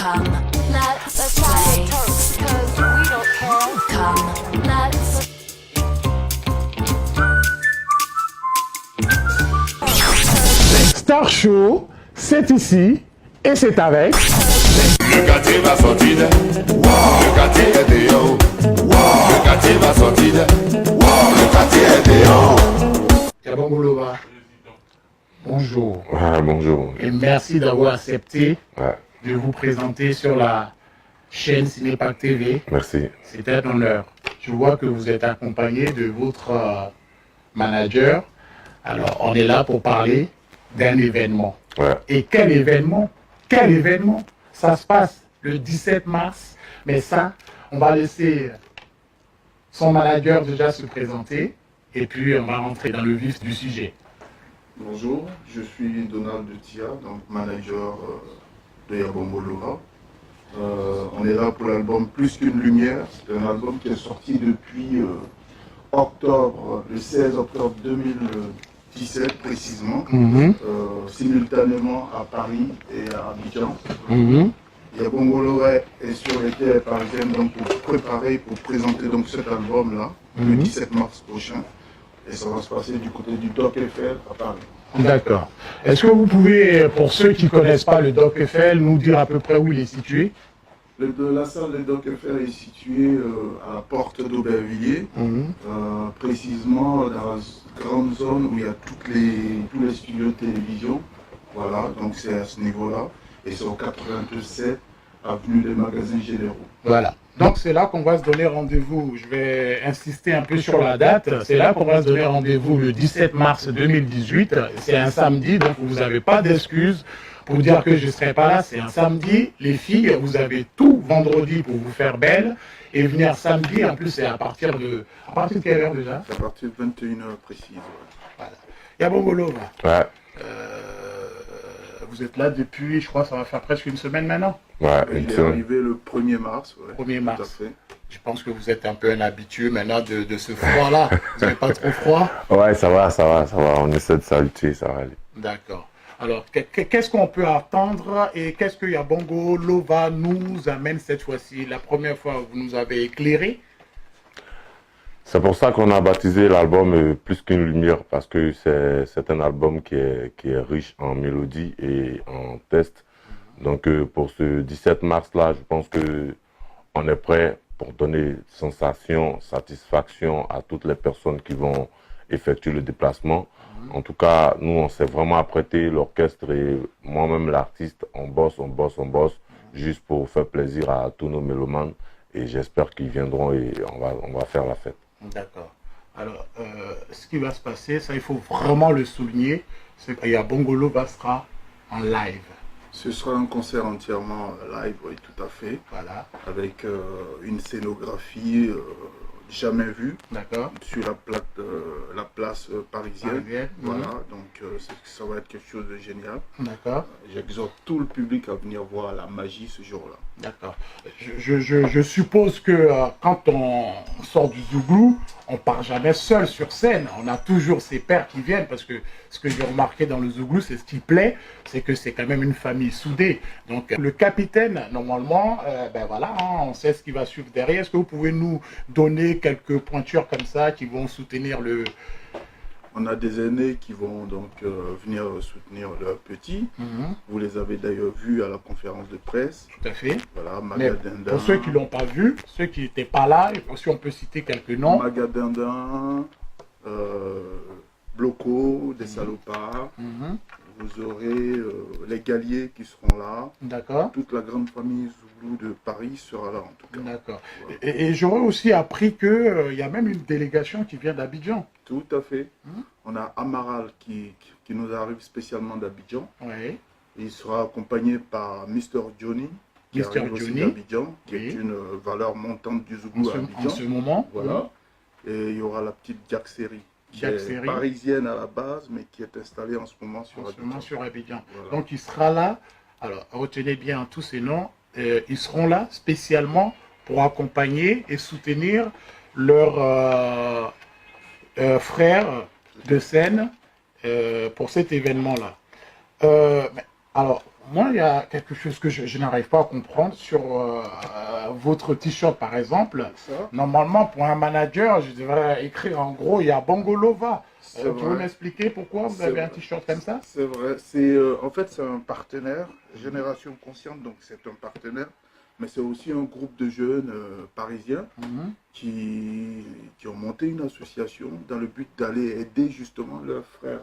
Come, let's play. Cause we don't care. Come, let's Star Show, c'est ici et c'est avec. Le quartier va sortir, le quartier est dehors. Le quartier va sortir, le quartier est dehors. Kabangolova. Bonjour. Ah, bonjour. Et merci d'avoir accepté Ouais, de vous présenter sur la chaîne Cinépack TV. merci. C'est un honneur. Je vois que vous êtes accompagné de votre manager. Alors, on est là pour parler d'un événement. Ouais. Et quel événement? Quel événement? Ça se passe le 17 mars. Mais ça, on va laisser son manager déjà se présenter. Et puis, on va rentrer dans le vif du sujet. Bonjour, je suis Donald Tia, donc manager de Yabongolova. On est là pour l'album Plus qu'une lumière. C'est un album qui est sorti depuis octobre, le 16 octobre 2017 précisément, simultanément à Paris et à Abidjan. Yabongolova est sur les terres parisiennes donc pour préparer, pour présenter donc cet album-là, le 17 mars prochain. Et ça va se passer du côté du Doc Eiffel à Paris. D'accord. Est-ce que vous pouvez, pour ceux qui ne connaissent pas le Doc Eiffel, nous dire à peu près où il est situé? La salle de Doc Eiffel est située à la porte d'Aubervilliers, précisément dans la grande zone où il y a tous les studios de télévision. Voilà, donc c'est à ce niveau-là. Et c'est au 87 avenue des Magasins Généraux. Voilà. Donc c'est là qu'on va se donner rendez-vous. Je vais insister un peu sur la date. C'est là qu'on va se donner rendez-vous le 17 mars 2018. C'est un samedi, donc vous n'avez pas d'excuses pour dire que je ne serai pas là. C'est un samedi. Les filles, vous avez tout vendredi pour vous faire belle. Et venir samedi, en plus c'est à partir de quelle heure déjà? C'est à partir de 21h précise. Ouais. Voilà. Yabongolova, Ouais, vous êtes là depuis, je crois, ça va faire presque une semaine maintenant. ouais, Il est arrivé le 1er mars. Ouais, 1er tout à mars. fait. Je pense que vous êtes un peu un habitué maintenant de ce froid-là. Vous n'avez pas trop froid? ouais, ça va. On essaie de s'habituer, ça va aller. D'accord. Alors, qu'est-ce qu'on peut attendre et qu'est-ce que Yabongolova nous amène cette fois-ci? La première fois, vous nous avez éclairé. C'est pour ça qu'on a baptisé l'album Plus qu'une lumière, parce que c'est un album qui est riche en mélodie et en texte. Donc pour ce 17 mars-là, je pense que on est prêt pour donner sensation, satisfaction à toutes les personnes qui vont effectuer le déplacement. En tout cas, nous, on s'est vraiment apprêté, l'orchestre et moi-même l'artiste, on bosse, juste pour faire plaisir à tous nos mélomanes. Et j'espère qu'ils viendront et on va faire la fête. D'accord. Alors, ce qui va se passer, ça, il faut vraiment le souligner, c'est que Yabongolova sera en live. Ce sera un concert entièrement live, oui, tout à fait. Voilà. Avec une scénographie jamais vue D'accord. sur la place parisienne. Voilà, donc ça va être quelque chose de génial. D'accord. J'exhorte tout le public à venir voir la magie ce jour-là. D'accord. Je suppose que quand on sort du Zouglou, on part jamais seul sur scène. On a toujours ses pairs qui viennent parce que ce que j'ai remarqué dans le Zouglou, c'est ce qui plaît, c'est que c'est quand même une famille soudée. Donc le capitaine, normalement, ben voilà, hein, on sait ce qui va suivre derrière. Est-ce que vous pouvez nous donner quelques pointures comme ça qui vont soutenir le... On a des aînés qui vont donc venir soutenir leurs petits. Vous les avez d'ailleurs vus à la conférence de presse. Tout à fait. Voilà, Mais Magadindin. pour ceux qui ne l'ont pas vu, ceux qui n'étaient pas là, si on peut citer quelques noms. Magadindin, Bloco, des salopards. Vous aurez les Galliers qui seront là. D'accord. Toute la grande famille Zouglou de Paris sera là en tout cas. D'accord. Voilà. Et j'aurais aussi appris qu'il y a même une délégation qui vient d'Abidjan. Tout à fait. On a Amaral qui nous arrive spécialement d'Abidjan. Oui. Il sera accompagné par Mr. Johnny, qui Mr. arrive aussi Johnny. d'Abidjan, qui Oui. est une valeur montante du En Zouglou à ce Abidjan. moment. Voilà. Et il y aura la petite Jack Seri, qui Jack est Seri. parisienne à la base, mais qui est installée en ce moment sur En ce Abidjan. moment sur Abidjan. Voilà. Donc il sera là. Alors retenez bien tous ces noms. Ils seront là spécialement pour accompagner et soutenir leurs frères de scène pour cet événement-là. Alors, Moi, il y a quelque chose que je n'arrive pas à comprendre sur votre t-shirt, par exemple. Ça, Normalement, pour un manager, je devrais écrire en gros, il y a Bongolova. c'est Vous pouvez vrai. m'expliquer pourquoi vous C'est avez un vrai. t-shirt comme ça? C'est vrai. En fait, c'est un partenaire, Génération Consciente, donc c'est un partenaire, mais c'est aussi un groupe de jeunes parisiens Mhm. qui ont monté une association dans le but d'aller aider justement leurs frères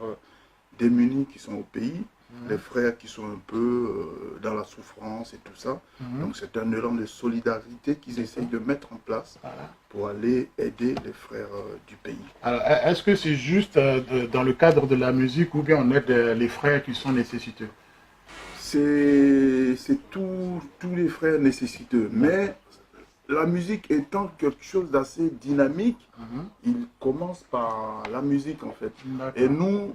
démunis qui sont au pays, les frères qui sont un peu dans la souffrance et tout ça. Mhm. Donc c'est un élan de solidarité qu'ils essayent de mettre en place Voilà. pour aller aider les frères du pays. Alors, est-ce que c'est juste dans le cadre de la musique ou bien on aide les frères qui sont nécessiteux? C'est tous les frères nécessiteux. Mais la musique étant quelque chose d'assez dynamique, Mhm. il commence par la musique en fait. D'accord. Et nous,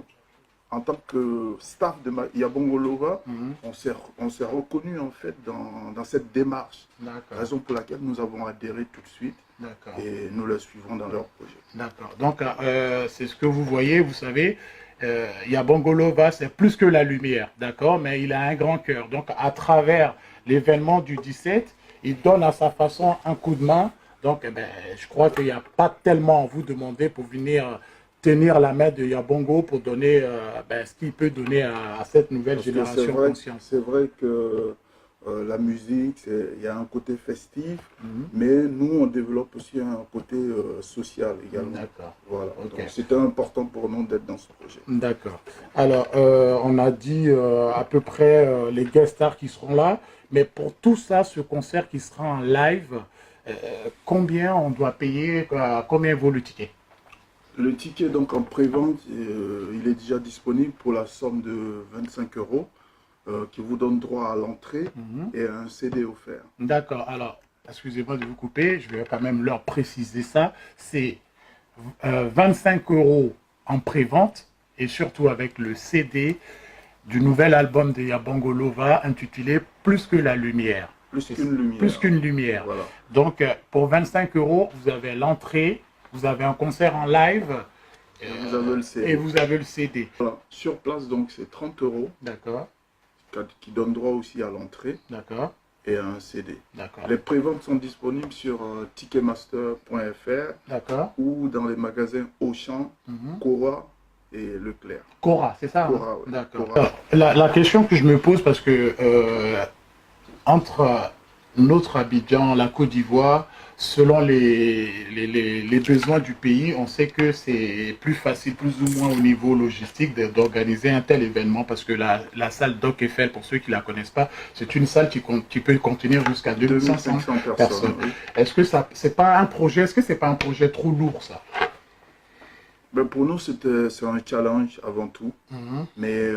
en tant que staff de Yabongolova, Mhm. on s'est reconnus en fait dans cette démarche. D'accord. Raison pour laquelle nous avons adhéré tout de suite D'accord. et nous les suivons dans leur projet. D'accord. Donc, c'est ce que vous voyez, vous savez, Yabongolova, c'est plus que la lumière, d'accord, mais il a un grand cœur. Donc, à travers l'événement du 17, il donne à sa façon un coup de main. Donc, eh ben, je crois qu'il n'y a pas tellement à vous demander pour venir tenir la main de Yabongo pour donner ce qu'il peut donner à cette nouvelle Parce que génération consciente. c'est vrai que la musique, il y a un côté festif, Mhm. mais nous, on développe aussi un côté social également. D'accord. Voilà. Ok. Donc, c'était important pour nous d'être dans ce projet. D'accord. Alors, on a dit à peu près les guest stars qui seront là, mais pour tout ça, ce concert qui sera en live, combien on doit payer, combien vaut le ticket? Le ticket donc en pré-vente, il est déjà disponible pour la somme de 25 euros qui vous donne droit à l'entrée Mhm. et à un CD offert. D'accord. Alors, excusez-moi de vous couper, je vais quand même leur préciser ça. C'est 25 euros en pré-vente et surtout avec le CD du nouvel album de Yabongolova intitulé Plus que la lumière. Plus qu'une lumière. Plus qu'une lumière. Voilà. Donc, pour 25 euros, vous avez l'entrée, vous avez un concert en live Vous avez le CD. et vous avez le CD. Voilà. Sur place, donc, c'est 30 euros D'accord, qui donne droit aussi à l'entrée d'accord, et à un CD. d'accord, Les préventes sont disponibles sur ticketmaster.fr d'accord. ou dans les magasins Auchan, Mhm. Cora et Leclerc. Cora, c'est ça? Cora, hein? oui. D'accord. Cora. Alors, la question que je me pose, parce que entre notre Abidjan, la Côte d'Ivoire, selon les besoins du pays, on sait que c'est plus facile, plus ou moins au niveau logistique, d'organiser un tel événement parce que la salle Doc Eiffel, pour ceux qui ne la connaissent pas, c'est une salle qui peut contenir jusqu'à 2500 2500 personnes. oui. Est-ce que c'est pas un projet, est-ce que c'est pas un projet trop lourd ça? Ben pour nous, c'est un challenge avant tout, Mhm. mais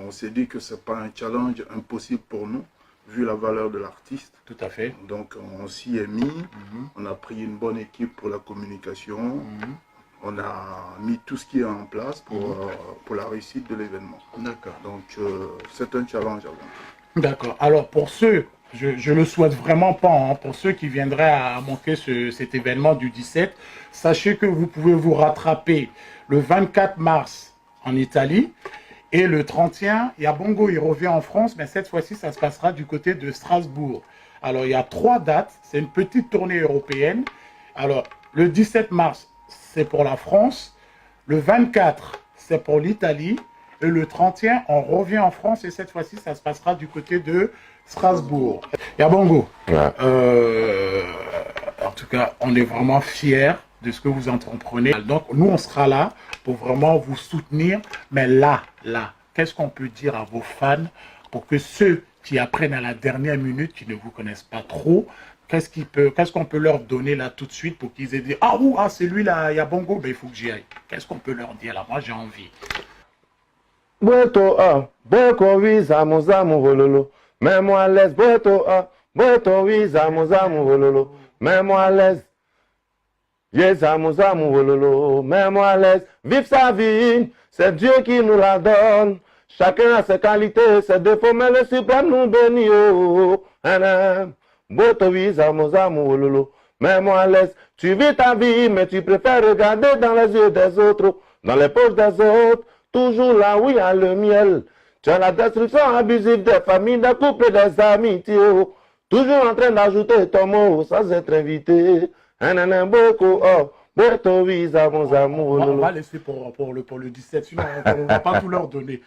on s'est dit que ce n'est pas un challenge impossible pour nous, vu la valeur de l'artiste. Tout à fait. Donc on s'y est mis, Mhm. on a pris une bonne équipe pour la communication, Mhm. on a mis tout ce qui est en place pour la réussite de l'événement. D'accord. Donc c'est un challenge avant tout. D'accord. Alors pour ceux, je le souhaite vraiment pas, hein, pour ceux qui viendraient à manquer cet événement du 17, sachez que vous pouvez vous rattraper le 24 mars en Italie et le 31, Yabongo, il revient en France, mais cette fois-ci, ça se passera du côté de Strasbourg. Alors il y a 3 dates, c'est une petite tournée européenne. Alors le 17 mars, c'est pour la France, le 24, c'est pour l'Italie. Et le 31, on revient en France et cette fois-ci, ça se passera du côté de Strasbourg. Yabongo, Ouais. en tout cas, on est vraiment fiers de ce que vous entreprenez. Donc, nous, on sera là pour vraiment vous soutenir. Mais là, qu'est-ce qu'on peut dire à vos fans pour que ceux qui apprennent à la dernière minute, qui ne vous connaissent pas trop, qu'est-ce qu'on peut leur donner là tout de suite pour qu'ils aient dit « Ah, c'est lui là, Yabongo, ben, il faut que j'y aille. » Qu'est-ce qu'on peut leur dire là? Moi, j'ai envie. Boeto a, boko wiza muzamu vololo. Mets-moi à l'aise, boeto a, boeto wiza muzamu vololo. Mets-moi à l'aise. Yeza muzamu vololo. Mets-moi à l'aise. Vive sa vie, c'est Dieu qui nous la donne. Chacun a ses qualités, ses défauts, mais le suprême nous bénit. Oh, boeto wiza muzamu vololo. Mets-moi à l'aise. Tu vis ta vie, mais tu préfères regarder dans les yeux des autres, dans les poches des autres. Toujours là où il y a le miel. C'est la destruction abusive des familles, des couples, des amitiés. Oh. Toujours en train d'ajouter ton mot sans être invité. Beaucoup, oh, ton visa, mon amour. On va laisser pour le 17, sinon on ne va pas tout leur donner.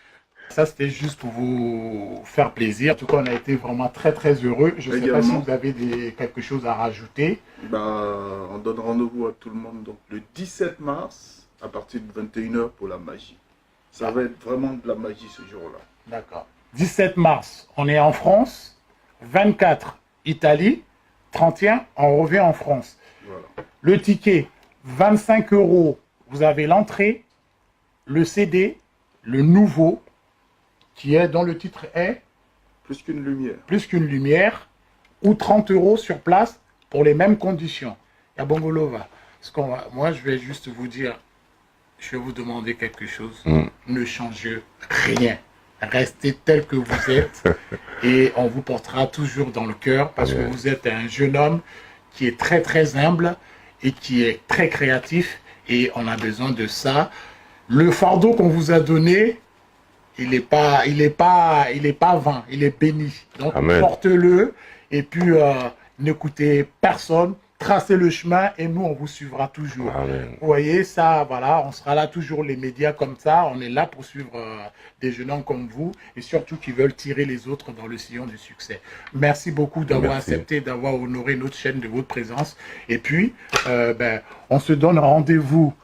Ça, c'était juste pour vous faire plaisir. En tout cas, on a été vraiment très, très heureux. Je ne sais pas si vous avez quelque chose à rajouter. On donne rendez-vous à tout le monde donc, le 17 mars à partir de 21h pour la magie. Ça va être vraiment de la magie ce jour-là. D'accord. 17 mars, on est en France. 24, Italie. 31, on revient en France. Voilà. Le ticket, 25 €. Vous avez l'entrée, le CD, le nouveau, qui est, dont le titre est Plus qu'une lumière. Plus qu'une lumière, ou 30 € sur place pour les mêmes conditions. Et à Bongolova, moi je vais juste vous dire, je vais vous demander quelque chose. Ne changez rien. Restez tel que vous êtes et on vous portera toujours dans le cœur parce que vous êtes un jeune homme qui est très très humble et qui est très créatif et on a besoin de ça. Le fardeau qu'on vous a donné, il n'est pas vain, il est béni. Donc portez-le et puis n'écoutez personne, tracez le chemin et nous on vous suivra toujours. Amen. Vous voyez ça, voilà, on sera là toujours les médias comme ça, on est là pour suivre des jeunes hommes comme vous et surtout qui veulent tirer les autres dans le sillon du succès. Merci beaucoup d'avoir accepté, d'avoir honoré notre chaîne de votre présence et puis on se donne rendez-vous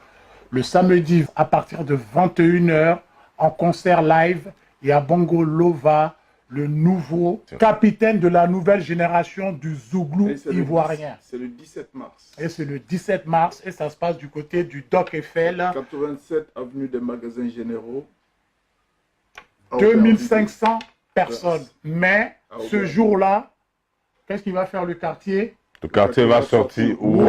le samedi à partir de 21h en concert live et à Bongolova, le nouveau capitaine de la nouvelle génération du Zouglou ivoirien. C'est le 17 mars. Et c'est le 17 mars et ça se passe du côté du Doc Eiffel. 87 avenue des Magasins Généraux. 2500 personnes. Mais ce jour-là, qu'est-ce qu'il va faire le quartier? Le quartier va sortir. Wow!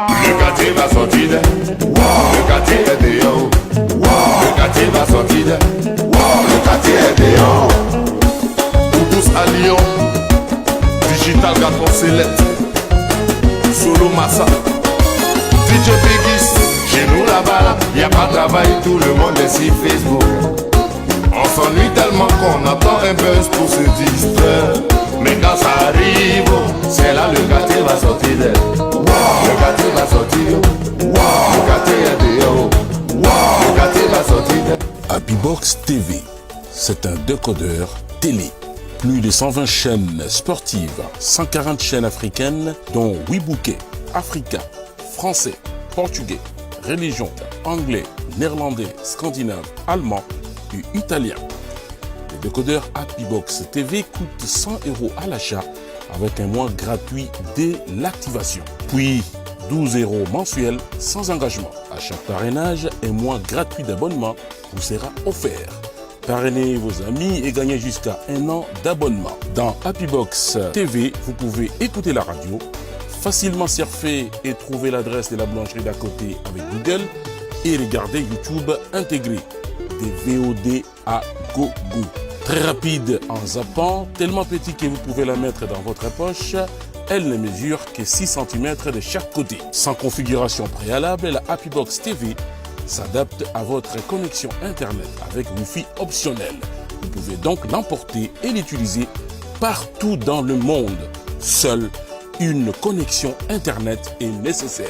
Le quartier va sortir. Le quartier est dehors. Le quartier va sortir. Le quartier est dehors. Nous tous à Lyon. Digital Gaton Select. Solo Massa. DJ Bigis. Chez nous là-bas, y a pas de travail. Tout le monde est sur Facebook. On s'ennuie tellement qu'on attend un buzz pour se distraire. Mais quand ça arrive, c'est là le quartier va sortir d'elle. Le quartier va sortir. Le quartier est dehors. Le quartier va sortir d'elle. Happybox TV, c'est un décodeur télé. Plus de 120 chaînes sportives, 140 chaînes africaines, dont 8 bouquets africains, français, portugais, religion, anglais, néerlandais, scandinave, allemand et italien. Le décodeur Happybox TV coûte 100 € à l'achat avec un mois gratuit dès l'activation. Puis 12 € mensuels sans engagement. À chaque parrainage, un mois gratuit d'abonnement vous sera offert. Parrainez vos amis et gagnez jusqu'à 1 an d'abonnement. Dans Happybox TV, vous pouvez écouter la radio, facilement surfer et trouver l'adresse de la boulangerie d'à côté avec Google et regarder YouTube intégré. Des VOD à gogo. Très rapide en zappant, tellement petit que vous pouvez la mettre dans votre poche. Elle ne mesure que 6 cm de chaque côté. Sans configuration préalable, la Happybox TV s'adapte à votre connexion Internet avec Wi-Fi optionnel. Vous pouvez donc l'emporter et l'utiliser partout dans le monde. Seule une connexion Internet est nécessaire.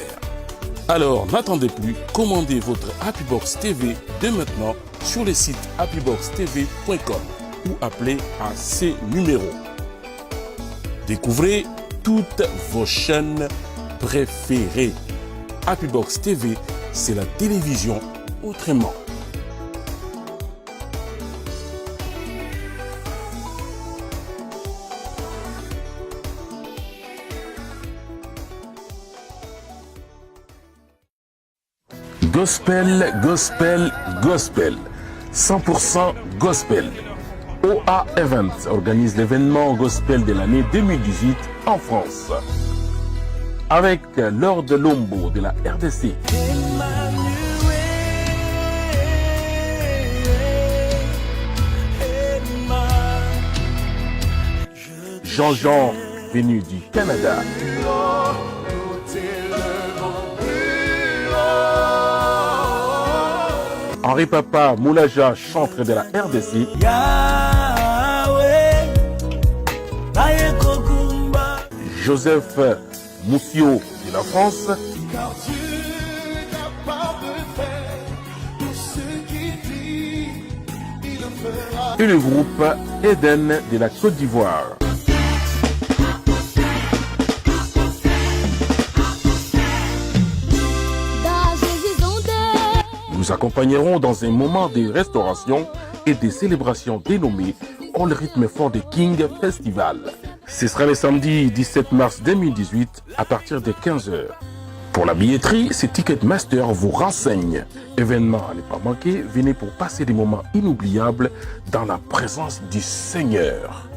Alors n'attendez plus, commandez votre Happybox TV dès maintenant sur le site happyboxtv.com ou appelez à ces numéros. Découvrez toutes vos chaînes préférées. Happybox TV, c'est la télévision autrement. Gospel, gospel, gospel. 100% gospel. OA Events organise l'événement gospel de l'année 2018 en France. Avec Lord Lombo de la RDC. Jean-Jean, venu du Canada. Henri Papa Moulaja, chantre de la RDC. Joseph Moussio de la France. Et le groupe Eden de la Côte d'Ivoire. Nous accompagnerons dans un moment de restauration et de célébration dénommé All Rythme Fort de King Festival. Ce sera le samedi 17 mars 2018 à partir de 15h. Pour la billetterie, c'est Ticketmaster vous renseigne. Événement à ne pas manquer, venez pour passer des moments inoubliables dans la présence du Seigneur.